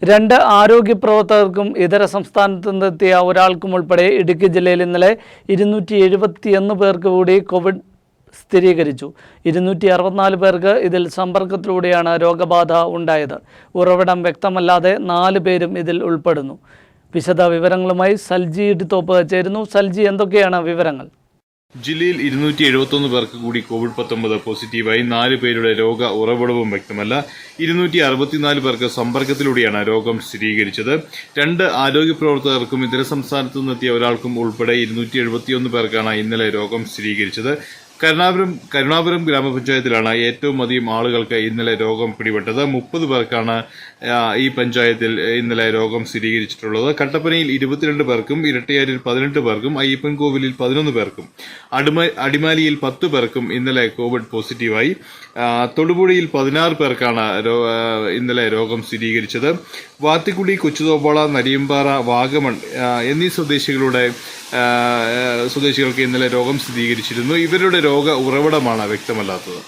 രണ്ട് ആരോഗ്യ പ്രവർത്തകർക്കും ഇതര സംസ്ഥാനത്ത് നിന്നെത്തിയ ഒരാൾക്കും ഉൾപ്പെടെ ഇടുക്കി ജില്ലയിൽ ഇന്നലെ 271 പേർക്ക് കൂടി കോവിഡ് സ്ഥിരീകരിച്ചു. 264 പേർക്ക് ഇതിൽ സമ്പർക്കത്തിലൂടെയാണ് രോഗബാധ ഉണ്ടായത്. ഉറവിടം വ്യക്തമല്ലാതെ 4 പേരും ഇതിൽ ഉൾപ്പെടുന്നു. വിശദ വിവരങ്ങളുമായി സൽജി ഇടിത്തോപ്പ് ചേരുന്നു. സൽജി, എന്തൊക്കെയാണ് വിവരങ്ങൾ? ജില്ലയിൽ 271 പേർക്ക് കൂടി കോവിഡ്-19 പോസിറ്റീവായി. 4 പേരുടെ രോഗ ഉറവിടവും വ്യക്തമല്ല. 264 പേർക്ക് സമ്പർക്കത്തിലൂടെയാണ് രോഗം സ്ഥിരീകരിച്ചത്. 2 ആരോഗ്യ പ്രവർത്തകർക്കും ഇതര സംസ്ഥാനത്തു നിന്നെത്തിയ ഒരാൾക്കും ഉൾപ്പെടെ 271 പേർക്കാണ് ഇന്നലെ രോഗം സ്ഥിരീകരിച്ചത്. കരുണാപുരം ഗ്രാമപഞ്ചായത്തിലാണ് ഏറ്റവും അധികം ആളുകൾക്ക് ഇന്നലെ രോഗം പിടിപെട്ടത്. 30 പേർക്കാണ് ഈ പഞ്ചായത്തിൽ ഇന്നലെ രോഗം സ്ഥിരീകരിച്ചിട്ടുള്ളത്. കട്ടപ്പനയിൽ 22 പേർക്കും, ഇരട്ടയാരിൽ 18 പേർക്കും, അയ്യപ്പൻകോവിലിൽ 11 പേർക്കും, അടിമാലിയിൽ 10 പേർക്കും ഇന്നലെ കോവിഡ് പോസിറ്റീവായി. തൊടുപുഴയിൽ 16 പേർക്കാണ് ഇന്നലെ രോഗം സ്ഥിരീകരിച്ചത്. വാത്തിക്കുടി, കൊച്ചുതോപ്പാള, നരിയമ്പാറ, വാഗമൺ എന്നീ സ്വദേശികൾക്ക് ഇന്നലെ രോഗം സ്ഥിരീകരിച്ചിരുന്നു. ഇവരുടെ രോഗ ഉറവിടമാണ് വ്യക്തമല്ലാത്തത്.